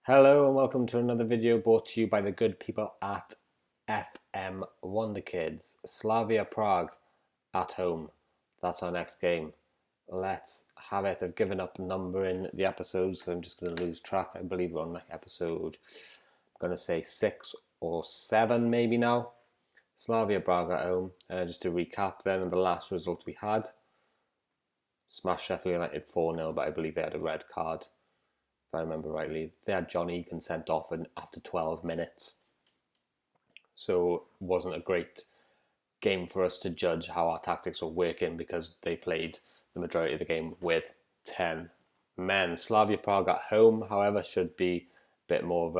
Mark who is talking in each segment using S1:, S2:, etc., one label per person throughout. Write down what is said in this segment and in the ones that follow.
S1: Hello and welcome to another video brought to you by the good people at FM Wonderkids. Slavia Prague at home. That's our next game. Let's have it. I've given up numbering the episodes because I'm just going to lose track. I believe we're on like episode, I'm going to say 6 or 7 maybe now. Slavia Prague at home. Just to recap then, the last result we had. Smashed Sheffield United 4-0, but I believe they had a red card. If I remember rightly, they had John Egan sent off after 12 minutes. So it wasn't a great game for us to judge how our tactics were working because they played the majority of the game with 10 men. Slavia Prague at home, however, should be a bit more of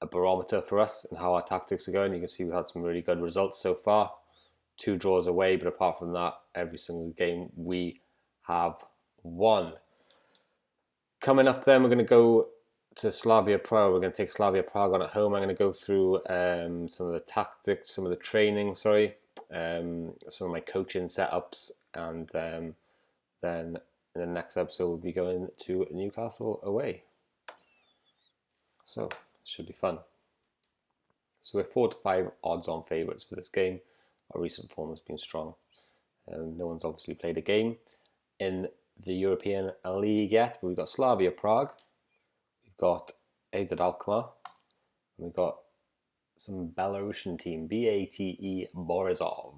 S1: a barometer for us and how our tactics are going. You can see we've had some really good results so far. 2 draws away, but apart from that, every single game we have won. Coming up then, we're going to go to Slavia Prague. We're going to take Slavia Prague on at home. I'm going to go through some of the tactics, some of the training, some of my coaching setups, and then in the next episode we'll be going to Newcastle away. So it should be fun. So we're 4 to 5 odds-on favourites for this game. Our recent form has been strong. No one's obviously played a game in the European League yet, but we've got Slavia Prague, we've got AZ Alkmaar, and we've got some Belarusian team, BATE Borisov.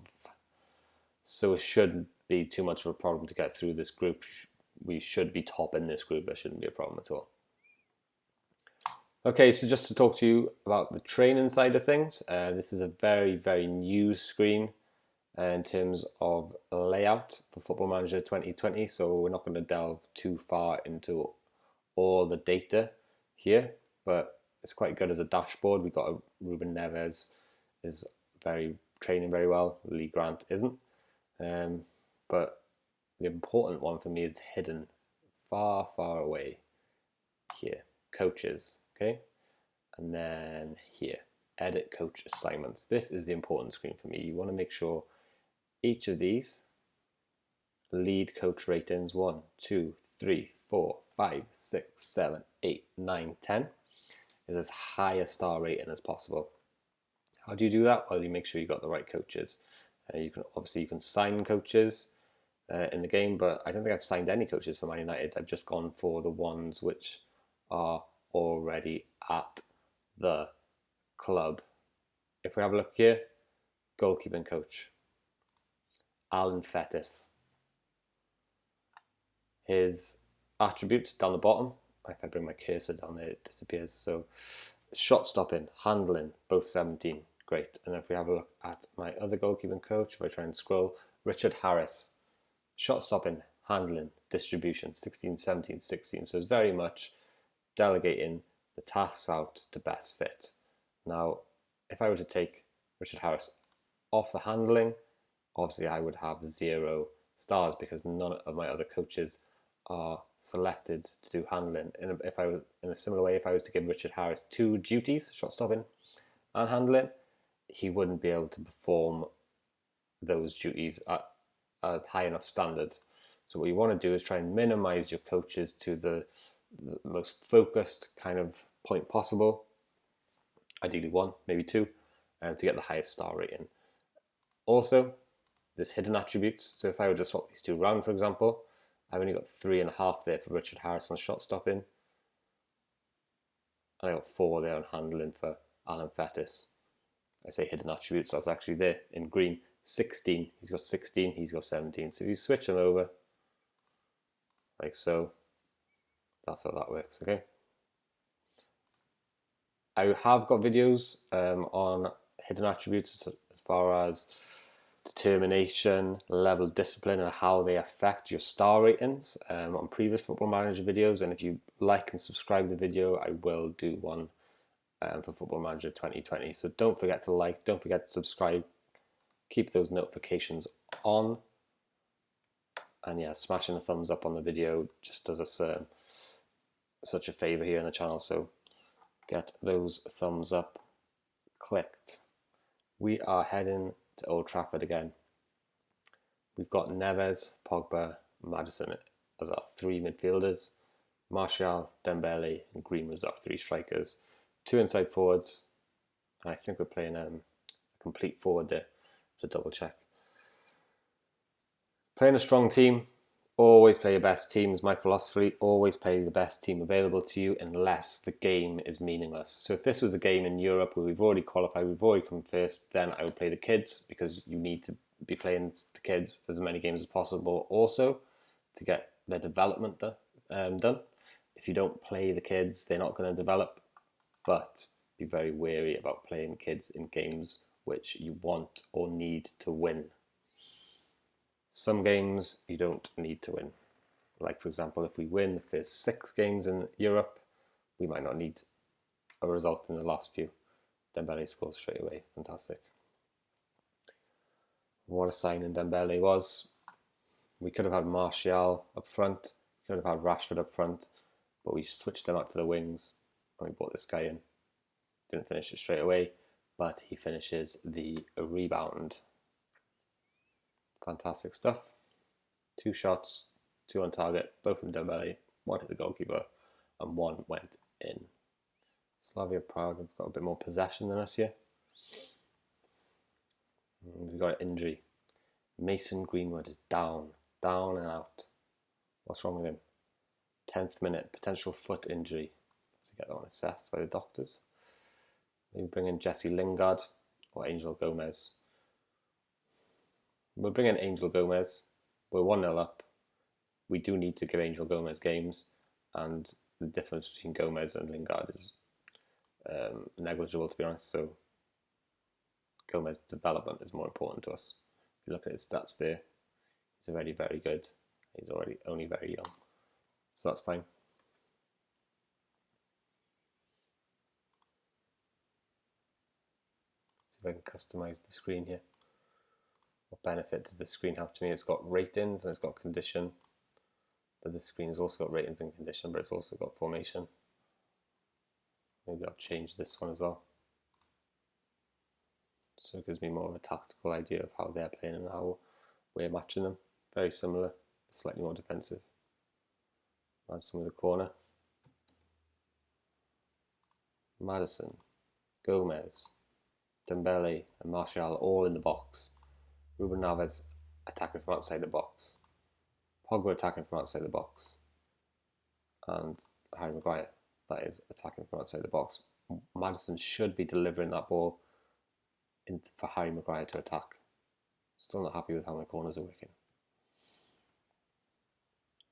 S1: So it shouldn't be too much of a problem to get through this group. We should be top in this group. There shouldn't be a problem at all. Okay, so just to talk to you about the training side of things, this is a very, very new screen in terms of layout for Football Manager 2020, so we're not going to delve too far into all the data here, but it's quite good as a dashboard. We've got Ruben Neves is training very well. Lee Grant isn't, but the important one for me is hidden far away here. Coaches, okay, and then here, edit coach assignments. This is the important screen for me. You want to make sure each of these lead coach ratings 1, 2, 3, 4, 5, 6, 7, 8, 9, 10 is as high a star rating as possible. How do you do that? Well, you make sure you got the right coaches. You can sign coaches in the game, but I don't think I've signed any coaches for Man United. I've just gone for the ones which are already at the club. If we have a look here, goalkeeping coach Alan Fettis. His attributes down the bottom, if I bring my cursor down there, it disappears. So shot stopping, handling, both 17, great. And if we have a look at my other goalkeeping coach, if I try and scroll, Richard Harris, shot stopping, handling, distribution, 16, 17, 16. So it's very much delegating the tasks out to best fit. Now, if I were to take Richard Harris off the handling, obviously I would have 0 stars because none of my other coaches are selected to do handling. And if I was in a similar way, if I was to give Richard Harris 2 duties, shot stopping and handling, he wouldn't be able to perform those duties at a high enough standard. So what you want to do is try and minimize your coaches to the most focused kind of point possible. Ideally 1, maybe 2, to get the highest star rating. Also, there's hidden attributes. So if I were to swap these 2 around, for example, I've only got 3.5 there for Richard Harris on shot stopping. And I got 4 there on handling for Alan Fettis. I say hidden attributes, so that's actually there in green. 16, he's got 16, he's got 17. So if you switch them over, like so, that's how that works, okay? I have got videos on hidden attributes as far as determination, level of discipline, and how they affect your star ratings on previous Football Manager videos. And if you like and subscribe to the video, I will do one for Football Manager 2020. So don't forget to like, don't forget to subscribe, keep those notifications on. And yeah, smashing a thumbs up on the video just does us such a favor here on the channel. So get those thumbs up clicked. We are heading to Old Trafford again. We've got Neves, Pogba, Maddison as our 3 midfielders. Martial, Dembele, and Green was our three strikers. Two inside forwards, and I think we're playing a complete forward there to double check. Playing a strong team, always play your best team is my philosophy. Always play the best team available to you unless the game is meaningless. So if this was a game in Europe where we've already qualified, we've already come first, then I would play the kids because you need to be playing the kids as many games as possible also to get their development done. If you don't play the kids, they're not going to develop, but be very wary about playing kids in games which you want or need to win. Some games you don't need to win. Like, for example, if we win the first 6 games in Europe, we might not need a result in the last few. Dembele scores straight away. Fantastic. What a signing Dembele was. We could have had Martial up front. We could have had Rashford up front. But we switched them out to the wings and we brought this guy in. Didn't finish it straight away, but he finishes the rebound. Fantastic stuff. 2 shots, 2 on target, both from Dembele. 1 hit the goalkeeper and 1 went in. Slavia Prague have got a bit more possession than us here. We've got an injury. Mason Greenwood is down and out. What's wrong with him? 10th minute, potential foot injury. Have to get that one assessed by the doctors. Maybe bring in Jesse Lingard or Angel Gomez. We'll bring in Angel Gomez. We're 1-0 up. We do need to give Angel Gomez games, and the difference between Gomez and Lingard is negligible, to be honest. So Gomez's development is more important to us. If you look at his stats there, he's already very good. He's already only very young, so that's fine. See if I can customize the screen here. What benefit does the screen have to me? It's got ratings and it's got condition, but this screen has also got ratings and condition, but it's also got formation. Maybe I'll change this one as well, so it gives me more of a tactical idea of how they're playing and how we're matching them. Very similar, slightly more defensive. Madison with a corner. Madison, Gomez, Dembele and Martial all in the box. Ruben Neves attacking from outside the box. Pogba attacking from outside the box. And Harry Maguire, that is, attacking from outside the box. Madison should be delivering that ball for Harry Maguire to attack. Still not happy with how my corners are working.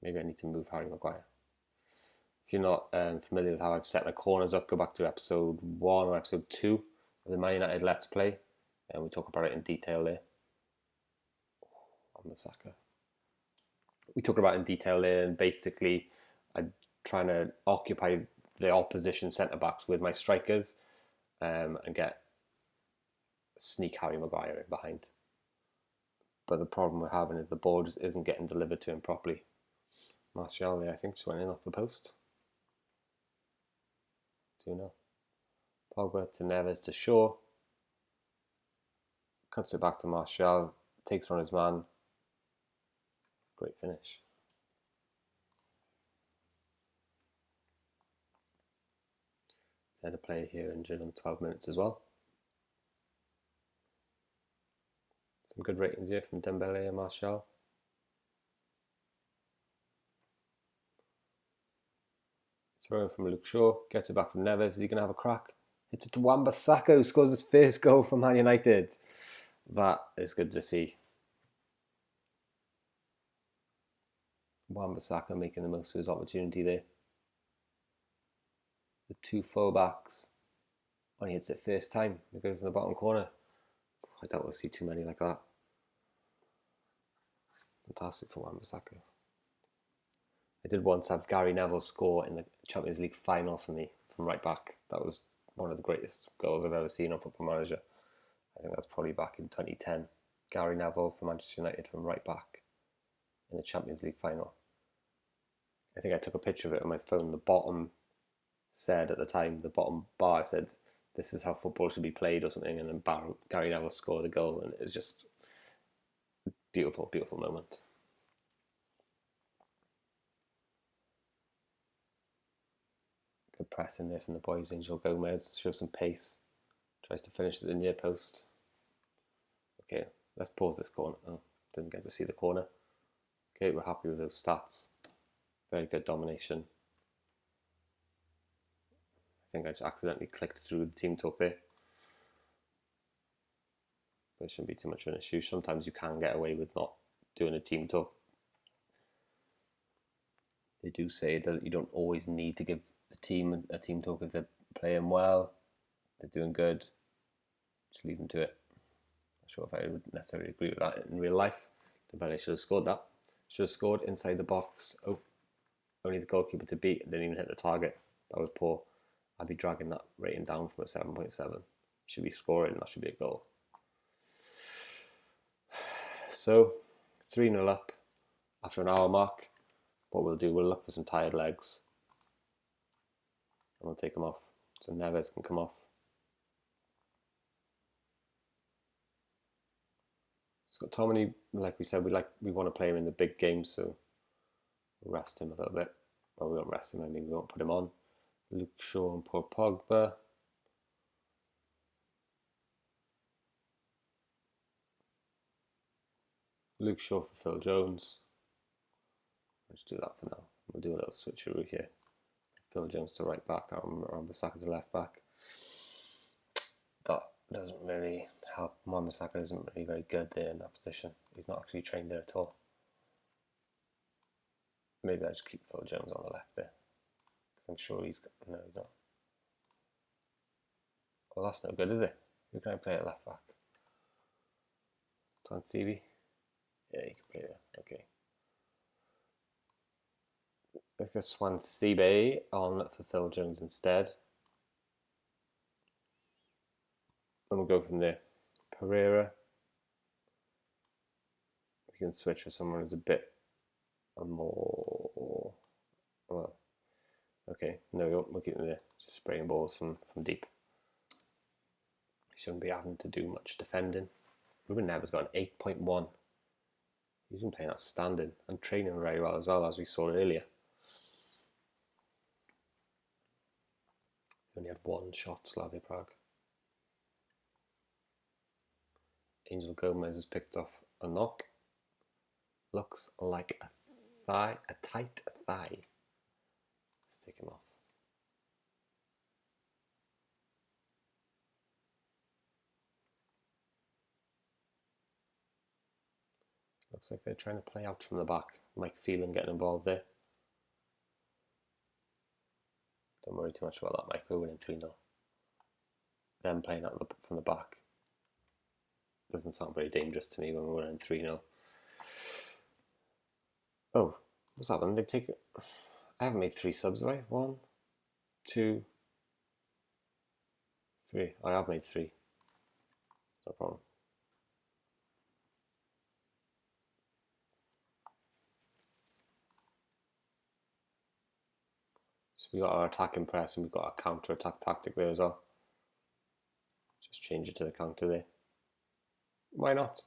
S1: Maybe I need to move Harry Maguire. If you're not familiar with how I've set my corners up, go back to episode 1 or episode 2 of the Man United Let's Play, and we talk about it in detail there. Wan-Bissaka. We talk about it in detail there, and basically I'm trying to occupy the opposition centre-backs with my strikers and sneak Harry Maguire in behind. But the problem we're having is the ball just isn't getting delivered to him properly. Martial there, I think, just went in off the post. 2-0. Pogba to Neves to Shaw. Cuts it back to Martial. Takes on his man. Great finish. They had a player here injured on 12 minutes as well. Some good ratings here from Dembele and Martial. Throw in from Luke Shaw. Gets it back from Neves. Is he going to have a crack? It's to Wan-Bissaka, who scores his first goal for Man United. That is good to see. Wan-Bissaka making the most of his opportunity there. The 2 full-backs. When he hits it first time, it goes in the bottom corner. I doubt we'll see too many like that. Fantastic for Wan-Bissaka. I did once have Gary Neville score in the Champions League final for me from right back. That was one of the greatest goals I've ever seen on Football Manager. I think that's probably back in 2010. Gary Neville for Manchester United from right back in the Champions League final. I think I took a picture of it on my phone. The bottom said at the time, the bottom bar said, "This is how football should be played" or something, and then Gary Neville scored a goal, and it was just a beautiful, beautiful moment. Good press in there from the boys. Angel Gomez shows some pace. Tries to finish at the near post. Okay, let's pause this corner. Oh, didn't get to see the corner. Okay, we're happy with those stats. Very good domination. I think I just accidentally clicked through the team talk there. But it shouldn't be too much of an issue. Sometimes you can get away with not doing a team talk. They do say that you don't always need to give the team a team talk if they're playing well, they're doing good. Just leave them to it. Not sure if I would necessarily agree with that in real life. But I should have scored that. Should have scored inside the box. Oh, only the goalkeeper to beat. Didn't even hit the target. That was poor. I'd be dragging that rating down from a 7.7. Should be scoring. That should be a goal. So 3-0 up after an hour mark. What we'll do, we'll look for some tired legs and we'll take them off. So Neves can come off. Scott Tomini, like we said, we want to play him in the big games, so we'll rest him a little bit. Well, we won't rest him, I mean we won't put him on. Luke Shaw and Paul Pogba. Luke Shaw for Phil Jones. Let's do that for now. We'll do a little switcheroo here. Phil Jones to right back, Wan-Bissaka to left back. That doesn't really help. Wan-Bissaka isn't really very good there in that position. He's not actually trained there at all. Maybe I just keep Phil Jones on the left there. I'm sure he's got, no, he's not. Well, that's no good, is it? Who can I play at left back? Swansea? Yeah, you can play there. Okay. Let's go Swansea on for Phil Jones instead. And we'll go from there. Pereira. We can switch for someone who's a bit more, well, okay, no, we won't. We'll keep them there. Just spraying balls from deep. He shouldn't be having to do much defending. Ruben Neves got an 8.1. He's been playing outstanding and training very well as well, as we saw earlier. He only had one shot, Slavia Prague. Angel Gomez has picked off a knock. Looks like a thigh, a tight thigh. Let's take him off. Looks like they're trying to play out from the back. Mike Phelan getting involved there. Don't worry too much about that, Mike. We're winning 3-0. Them playing out from the back doesn't sound very dangerous to me when we're winning 3-0. Oh, what's happened? They've taken. I haven't made 3 subs, right? 1, 2, 3. I have made 3. No problem. So we got our attacking press and we've got our counter-attack tactic there as well. Just change it to the counter there. Why not?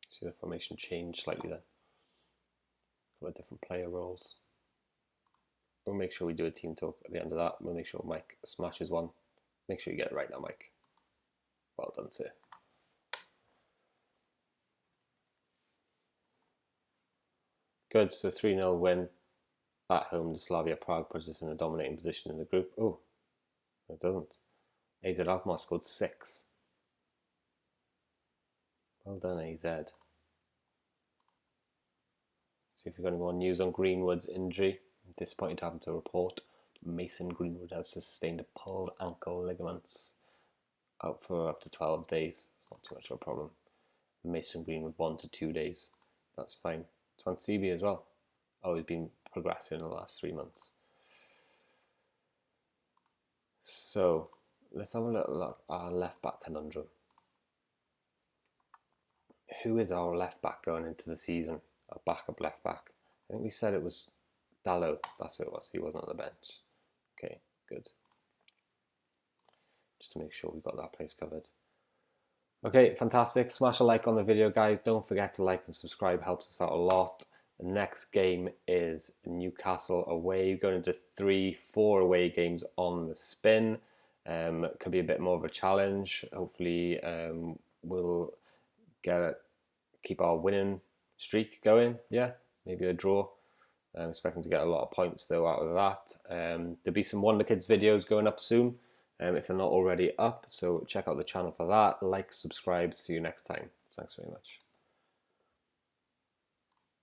S1: See the formation change slightly then. Got different player roles. We'll make sure we do a team talk at the end of that. We'll make sure Mike smashes one. Make sure you get it right now, Mike. Well done, sir. Good, so 3-0 win at home to Slavia Prague puts us in a dominating position in the group. Oh, it doesn't. AZ Alkmaar scored 6. Well done, AZ. See if we've got any more news on Greenwood's injury. I'm disappointed to have to report Mason Greenwood has sustained a pulled ankle ligaments, out for up to 12 days. It's not too much of a problem. Mason Greenwood 1 to 2 days. That's fine. Swansea as well. Oh, he's been progressing in the last 3 months. So let's have a little look at our left back conundrum. Who is our left back going into the season? Our backup left back. I think we said it was Dalot. That's who it was. He wasn't on the bench. Okay, good. Just to make sure we got that place covered. Okay, fantastic. Smash a like on the video, guys. Don't forget to like and subscribe. Helps us out a lot. The next game is Newcastle away, going into 3-4 away games on the spin. Could be a bit more of a challenge. Hopefully we'll keep our winning streak going. Yeah, maybe a draw. I'm expecting to get a lot of points though out of that. There'll be some Wonderkids videos going up soon, if they're not already up. So check out the channel for that. Like, subscribe. See you next time. Thanks very much.